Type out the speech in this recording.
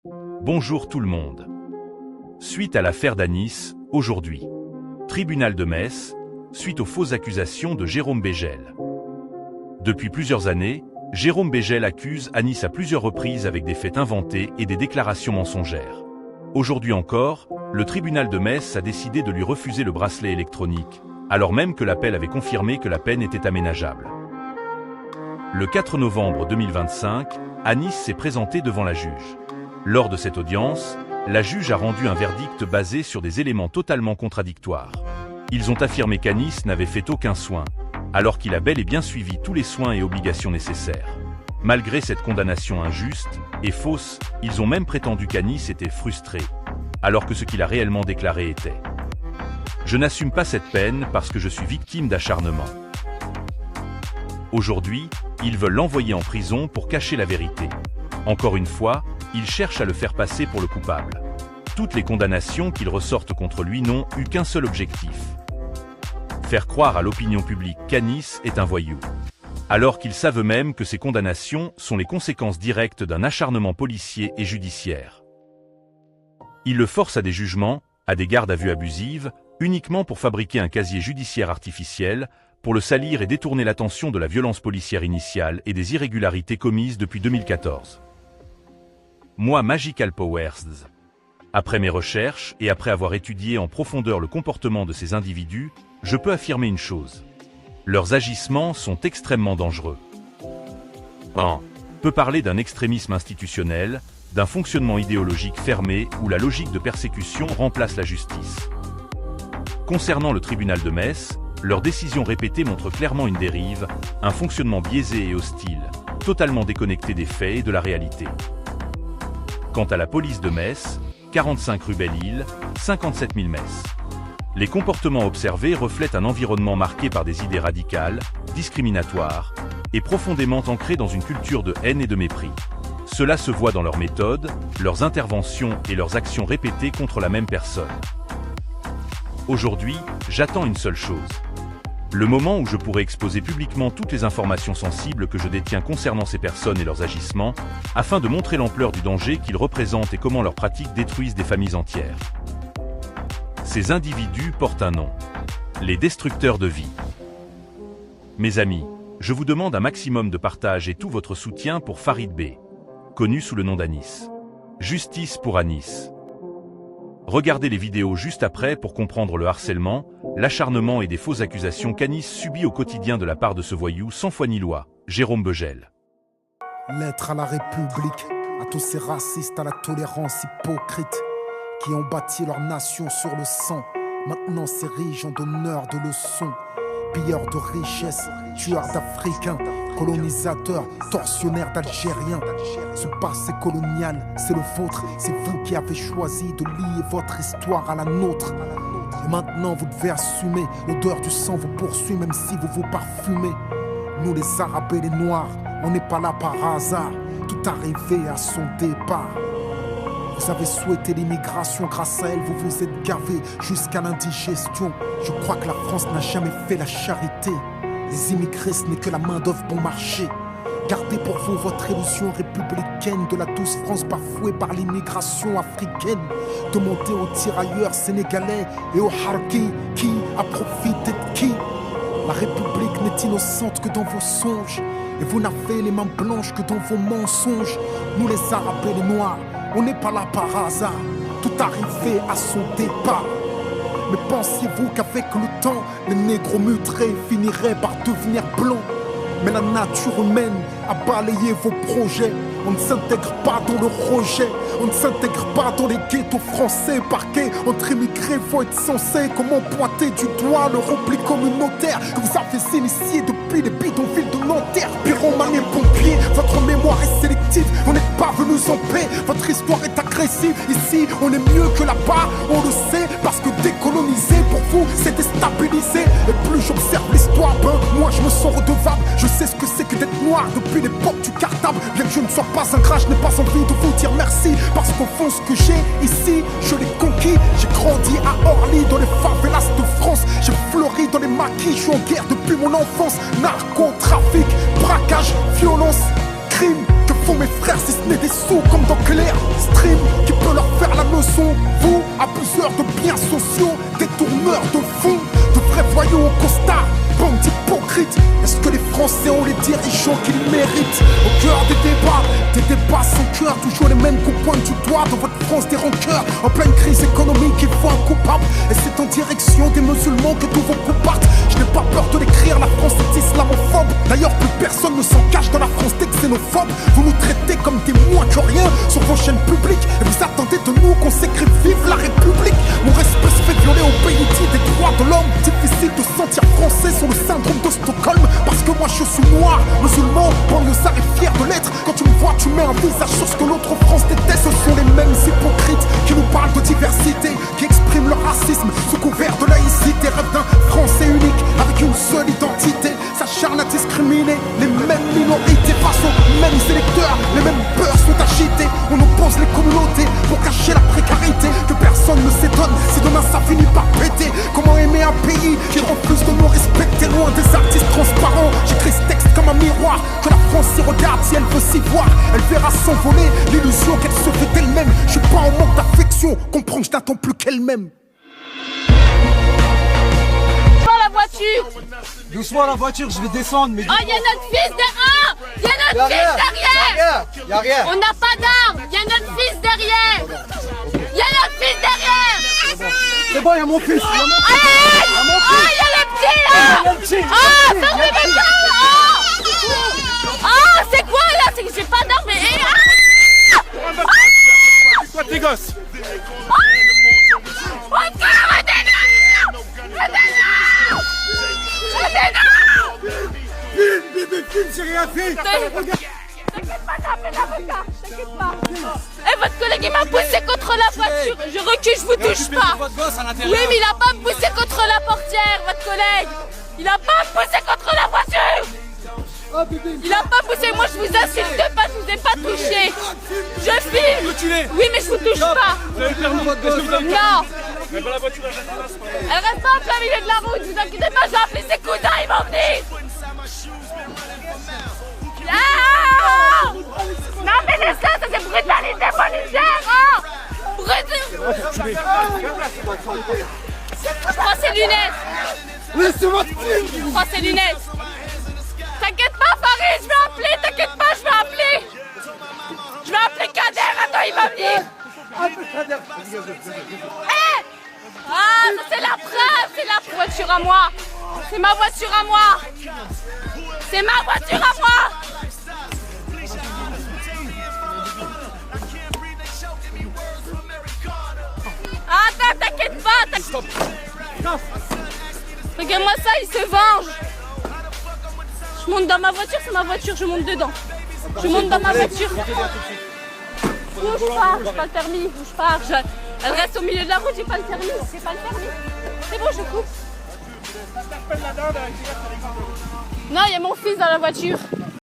Bonjour tout le monde. Suite à l'affaire d'Anis, aujourd'hui. Tribunal de Metz, suite aux fausses accusations de Jérôme Bégel. Depuis plusieurs années, Jérôme Bégel accuse Anis à plusieurs reprises avec des faits inventés et des déclarations mensongères. Aujourd'hui encore, le tribunal de Metz a décidé de lui refuser le bracelet électronique, alors même que l'appel avait confirmé que la peine était aménageable. Le 4 novembre 2025, Anis s'est présenté devant la juge. Lors de cette audience, la juge a rendu un verdict basé sur des éléments totalement contradictoires. Ils ont affirmé qu'Anis n'avait fait aucun soin, alors qu'il a bel et bien suivi tous les soins et obligations nécessaires. Malgré cette condamnation injuste et fausse, ils ont même prétendu qu'Anis était frustré, alors que ce qu'il a réellement déclaré était « Je n'assume pas cette peine parce que je suis victime d'acharnement ». Aujourd'hui, ils veulent l'envoyer en prison pour cacher la vérité. Encore une fois, ils cherchent à le faire passer pour le coupable. Toutes les condamnations qu'ils ressortent contre lui n'ont eu qu'un seul objectif. Faire croire à l'opinion publique qu'Anis est un voyou. Alors qu'ils savent eux-mêmes que ces condamnations sont les conséquences directes d'un acharnement policier et judiciaire. Ils le forcent à des jugements, à des gardes à vue abusives, uniquement pour fabriquer un casier judiciaire artificiel, pour le salir et détourner l'attention de la violence policière initiale et des irrégularités commises depuis 2014. Moi, Magical Powers. Après mes recherches et après avoir étudié en profondeur le comportement de ces individus, je peux affirmer une chose. Leurs agissements sont extrêmement dangereux. 1. Peut parler d'un extrémisme institutionnel, d'un fonctionnement idéologique fermé où la logique de persécution remplace la justice. Concernant le tribunal de Metz, leurs décisions répétées montrent clairement une dérive, un fonctionnement biaisé et hostile, totalement déconnecté des faits et de la réalité. Quant à la police de Metz, 45 rue Belle-Île, 57 000 Metz. Les comportements observés reflètent un environnement marqué par des idées radicales, discriminatoires, et profondément ancrées dans une culture de haine et de mépris. Cela se voit dans leurs méthodes, leurs interventions et leurs actions répétées contre la même personne. Aujourd'hui, j'attends une seule chose. Le moment où je pourrai exposer publiquement toutes les informations sensibles que je détiens concernant ces personnes et leurs agissements, afin de montrer l'ampleur du danger qu'ils représentent et comment leurs pratiques détruisent des familles entières. Ces individus portent un nom. Les destructeurs de vie. Mes amis, je vous demande un maximum de partage et tout votre soutien pour Farid B, connu sous le nom d'Anis. Justice pour Anis. Regardez les vidéos juste après pour comprendre le harcèlement, l'acharnement et des fausses accusations qu'Anis subit au quotidien de la part de ce voyou sans foi ni loi, Jérôme Bégel. Lettre à la République, à tous ces racistes à la tolérance hypocrite, qui ont bâti leur nation sur le sang, maintenant s'érigent en donneurs de leçons, pilleurs de richesses, tueurs d'Africains, colonisateurs, tortionnaires d'Algériens. Ce passé colonial, c'est le vôtre, c'est vous qui avez choisi de lier votre histoire à la nôtre. Et maintenant vous devez assumer, l'odeur du sang vous poursuit même si vous vous parfumez. Nous les Arabes et les Noirs, on n'est pas là par hasard, tout arrivé à son départ. Vous avez souhaité l'immigration, grâce à elle vous vous êtes gavé jusqu'à l'indigestion. Je crois que la France n'a jamais fait la charité. Les immigrés ce n'est que la main d'œuvre bon marché. Gardez pour vous votre illusion républicaine de la douce France bafouée par l'immigration africaine. Demandez aux tirailleurs sénégalais et aux harkis qui a profité de qui. La République n'est innocente que dans vos songes, et vous n'avez les mains blanches que dans vos mensonges. Nous les Arabes et les Noirs, on n'est pas là par hasard, tout arrivé à son départ. Mais pensiez-vous qu'avec le temps, les négros mutrés finiraient par devenir blancs? Mais la nature humaine a balayé vos projets. On ne s'intègre pas dans le rejet, on ne s'intègre pas dans les ghettos français. Parqués entre immigrés, faut être censé. Comment pointer du doigt le repli communautaire que vous avez initié depuis les bidonvilles de Nanterre? Pyromane et pompiers, votre mémoire est sélective, on n'est pas venus en paix. Votre histoire est agressive, ici on est mieux que là-bas, on le sait. Parce que décoloniser pour vous c'est déstabiliser. Et plus j'observe l'histoire, moi je me sens redevable. Je sais ce que c'est que d'être noir depuis l'époque du cartable. Bien que je ne sois pas un gras, je n'ai pas envie de vous dire merci. Parce qu'au fond ce que j'ai ici, je l'ai conquis. J'ai grandi à Orly dans les favelas de France. J'ai fleuri dans les maquis, je suis en guerre depuis mon enfance. Narcotrafic, braquage, violence, crime. Que font mes frères si ce n'est des sous comme dans Claire Stream qui peut leur faire la leçon. Vous, abuseurs de biens sociaux, détourneurs de fonds, de vrais voyous au costard, bande d'hypocrites. Est-ce que les Français ont les dirigeants qu'ils méritent? Au cœur des débats sans cœur, toujours les mêmes qu'on pointe du doigt. Dans votre France des rancœurs, en pleine crise économique, il faut un coupable. Et c'est en direction des musulmans que tous vos coups partent. Je n'ai pas peur de l'écrire, la France est islamophobe. D'ailleurs plus personne ne s'en cache dans la France des xénophobes. Vous nous traitez comme des moins que rien sur vos chaînes publiques. Et vous attendez de nous qu'on s'écrive vive la République. Mon respect se fait violer au pays dit des droits de l'homme. Difficile de se sentir français sur le syndrome de Stockholm. Parce que moi je suis noir, musulman, banlieusard et fier de l'être. Quand tu me vois tu mets un visage sur ce que l'autre France déteste. Ce sont les mêmes hypocrites qui nous parlent de diversité, qui expriment leur racisme sous couvert de laïcité. Rêve d'un français unique avec une seule identité, s'acharne à discriminer les mêmes minorités face aux mêmes électeurs. Les mêmes peurs sont agités, on oppose les communautés pour cacher la précarité. Que personne ne s'étonne si demain ça finit par péter. Comment aimer un pays qui refuse de nous respecter? Loin des artistes transparents, j'écris ce texte comme un miroir. Que la France s'y regarde si elle veut s'y voir, elle verra s'envoler l'illusion qu'elle se fait d'elle-même. Je suis pas en manque d'affection, comprends que je n'attends plus qu'elle-même. La voiture. Doucement la voiture, je vais descendre. Mais oh, il y a notre fils derrière. Il y a notre fils derrière. Y'a rien. On n'a pas d'armes. Il y a notre fils derrière. Il y a notre fils derrière. C'est bon, il y a mon fils. Oh, il y a le petit là. Oh, fermez mes gars. Oh, c'est quoi là? C'est que j'ai pas d'armes. Mais Quoi tes gosses? J'ai rien fait. T'inquiète pas, j'appelle l'avocat. T'inquiète pas. Eh, votre collègue il m'a poussé contre la voiture. Je recule, je vous touche pas. Oui, mais il a pas poussé contre la portière, votre collègue. Il a pas poussé contre la voiture. Il a pas poussé. Moi, je vous insulte pas, je vous ai pas touché. Je filme. Oui, mais je vous touche pas. Vous avez le permis? Est-ce que vous avez le permis? Non. Mais la voiture elle reste là. Elle reste pas en plein milieu de la route. Vous inquiétez pas, je vais appeler ses cousins, ils vont venir. Ah non mais laisse ça, c'est brutalité policière. Je prends ses lunettes. Laissez-moi. Je prends ses lunettes. T'inquiète pas Farid, je vais appeler, t'inquiète pas, je vais appeler. Je vais appeler Kader, attends, il va venir. Hey ah, ça c'est la preuve, c'est la voiture à moi. C'est ma voiture à moi. C'est ma voiture à moi. Attends, t'inquiète pas, regarde-moi ça, il se venge. Je monte dans ma voiture, c'est ma voiture, je monte dedans. Je monte dans ma voiture. Bouge pas, j'ai pas le permis, bouge pas. Elle reste au milieu de la route, j'ai pas le permis. C'est bon, je coupe. Non, il y a mon fils dans la voiture.